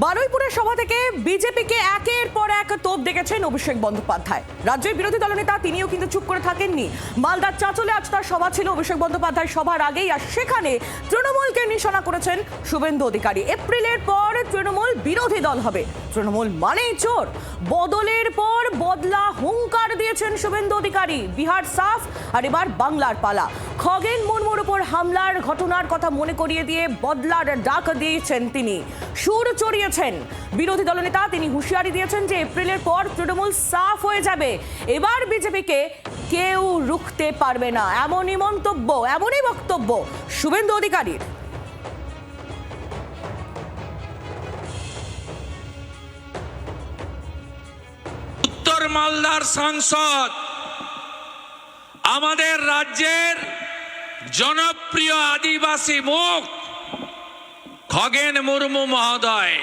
বারুইপুরের সভা থেকে বিজেপিকে একের পর এক তোপ দেখেছেন অভিষেক বন্দ্যোপাধ্যায়। রাজ্যের বিরোধী দলনেতা তিনিও কিন্তু চুপ করে থাকেননি। মালদার চাঁচলে আজ তার সভা ছিল। অভিষেক বন্দ্যোপাধ্যায় সভার আগেই আর সেখানে তৃণমূলকে নিশানা করেছেন শুভেন্দু অধিকারী। এপ্রিলের পর তৃণমূল বিরোধী দল হবে, তৃণমূল মানেই চোর। বদলের পর বদলা হুঙ্কার দিয়েছেন শুভেন্দু অধিকারী। বিহার সাফ, আর এবার বাংলার পালা। খগেন মুর্মুর উপর হামলার ঘটনার কথা মনে করিয়ে দিয়ে বদলার ডাক দিয়েছেন তিনি, সুর চড়িয়েছেন বিরোধী দলনেতা। তিনি হুঁশিয়ারি দিয়েছেন যে এপ্রিলের পর তৃণমূল সাফ হয়ে যাবে, এবার বিজেপিকে কেউ রুখতে পারবে না। এমনই মন্তব্য, এমনই বক্তব্য শুভেন্দু অধিকারীর। উত্তর মালদার সাংসদ, আমাদের রাজ্যের জনপ্রিয় আদিবাসী মুখ খগেন মুর্মু মহোদয়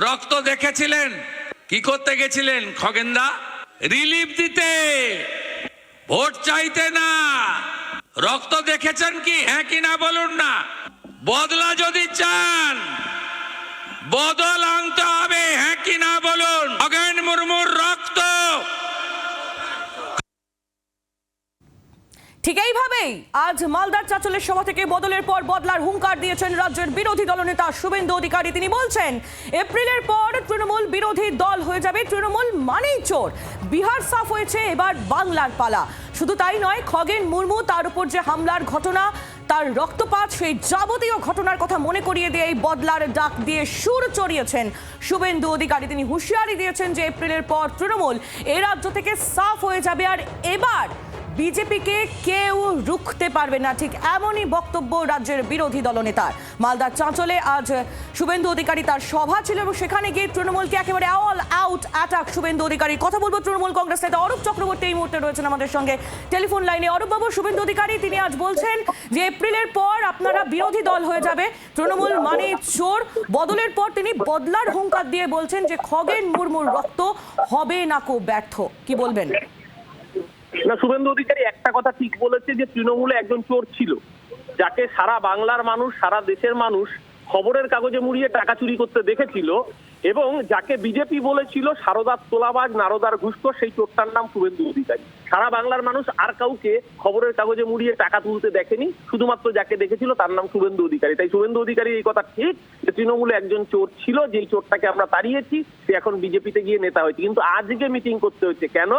রক্ত দেখেছিলেন। কি করতে গেছিলেন খগেনদা? রিলিফ দিতে, ভোট চাইতে না। রক্ত দেখেছেন কি? হ্যাঁ কি না বলুন না। বদলা যদি চান, বদল আনতে হবে, হ্যাঁ কি না বলুন। খগেন মুর্মুর রক্ত। ঠিক এইভাবেই আজ মালদার চাঁচলের সভা থেকে বদলের পর বদলার হুঙ্কার দিয়েছেন রাজ্যের বিরোধী দলনেতা শুভেন্দু অধিকারী। তিনি বলছেন এপ্রিলের পর তৃণমূল বিরোধী দল হয়ে যাবে, তৃণমূল মানেই চোর। বিহার সাফ হয়েছে, এবার বাংলার পালা। শুধু তাই নয়, খগেন মুর্মু, তার উপর যে হামলার ঘটনা, তার রক্তপাত, সেই যাবতীয় ঘটনার কথা মনে করিয়ে দিয়ে এই বদলার ডাক দিয়ে সুর চড়িয়েছেন শুভেন্দু অধিকারী। তিনি হুঁশিয়ারি দিয়েছেন যে এপ্রিলের পর তৃণমূল এ রাজ্য থেকে সাফ হয়ে যাবে, আর এবার বিজেপিকে কেউ রুখতে পারবে না। ঠিক এমনই বক্তব্য রাজ্যের বিরোধী দলনেতার। মালদার চাঁচলে আজ শুভেন্দু অধিকারী তার সভা ছিল এবং সেখানে গিয়ে তৃণমূলকে একেবারে all out attack Suvendu Adhikari. কথা বলবো তৃণমূল কংগ্রেস নেতা অরূপ চক্রবর্তী এই মুহূর্তে রয়েছেন আমাদের সঙ্গে টেলিফোন লাইনে। অরূপবাবু, শুভেন্দু অধিকারী তিনি আজ বলছেন যে এপ্রিলের পর আপনারা বিরোধী দল হয়ে যাবে, তৃণমূল মানে চোর। বদলের পর তিনি বদলার হুঙ্কার দিয়ে বলছেন যে খগেন মুর্মুর রক্ত হবে নাকো ব্যর্থ। কি বলবেন? না, শুভেন্দু অধিকারী একটা কথা ঠিক বলেছে যে তৃণমূলে একজন চোর ছিল, যাকে সারা বাংলার মানুষ, সারা দেশের মানুষ খবরের কাগজে মুড়িয়ে টাকা চুরি করতে দেখেছিল, এবং যাকে বিজেপি বলেছিল সারদার তোলাবাজ, নারদার ঘুষখোর, সেই চোরটার নাম শুভেন্দু অধিকারী। সারা বাংলার মানুষ আর কাউকে খবরের কাগজে মুড়িয়ে টাকা তুলতে দেখেনি, শুধুমাত্র যাকে দেখেছিল তার নাম শুভেন্দু অধিকারী। তাই শুভেন্দু অধিকারী এই কথা ঠিক যে তৃণমূলে একজন চোর ছিল, যেই চোরটাকে আমরা তাড়িয়েছি, সে এখন বিজেপিতে গিয়ে নেতা হয়েছে। কিন্তু আজকে মিটিং করতে হয়েছে কেন?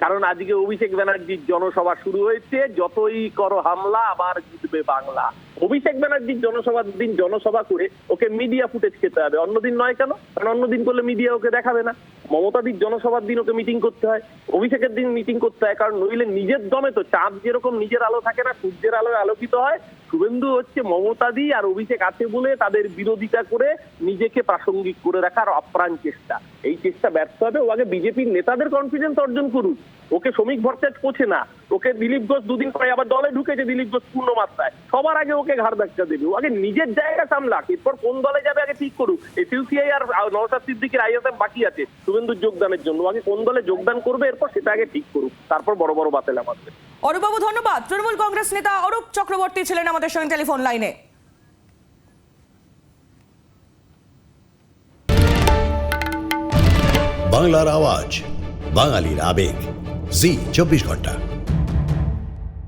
কারণ আজকে অভিষেক ব্যানার্জির জনসভা শুরু হয়েছে। যতই করো হামলা, আবার জিতবে বাংলা। অভিষেক ব্যানার্জির জনসভার দিন জনসভা করে ওকে মিডিয়া ফুটেজ খেতে হবে, অন্যদিন নয়। কেন? কারণ অন্যদিন করলে মিডিয়া ওকে দেখাবে না। মমতাদির জনসভার দিন ওকে মিটিং করতে হয়, অভিষেকের দিন মিটিং করতে হয়, কারণ নইলে নিজের দমে তো চাঁদ যেরকম নিজের আলো থাকে না, সূর্যের আলোয় আলোকিত হয়। শুভেন্দু হচ্ছে মমতাদি আর অভিষেক আছে বলে তাদের বিরোধিতা করে নিজেকে প্রাসঙ্গিক করে রাখার আপ্রাণ চেষ্টা। এই চেষ্টা ব্যর্থ হবে। ও আগে বিজেপির নেতাদের কনফিডেন্স অর্জন করুক। ওকে শ্রমিক ভট্টাচার্য পোছে না, ওকে দিলীপ ঘোষ দুদিন পরে আবার দলে ঢুকেছে, দিলীপ ঘোষ পূর্ণ মাত্রায়। সবার আগে ওকে ঘাড় ধাক্কা দেবে। ও আগে নিজের জায়গা সামলাক, এরপর কোন দলে যাবে আগে ঠিক করুক। এসইউসিআই আর নওশাদ সিদ্দিকীর আইএসএফ বাকি আছে শুভেন্দুর যোগদানের জন্য। আগে কোন দলে যোগদান করবে, এরপর সেটা আগে ঠিক করুক, তারপর বড় বড় বাতেল আমাদের। অরূপবাবু ধন্যবাদ। তৃণমূল কংগ্রেস নেতা অরূপ চক্রবর্তী ছিলেন আমাদের সঙ্গে টেলিফোন লাইনে। বাংলার আওয়াজ, বাঙালির আবেগ, জি 24 ঘন্টা।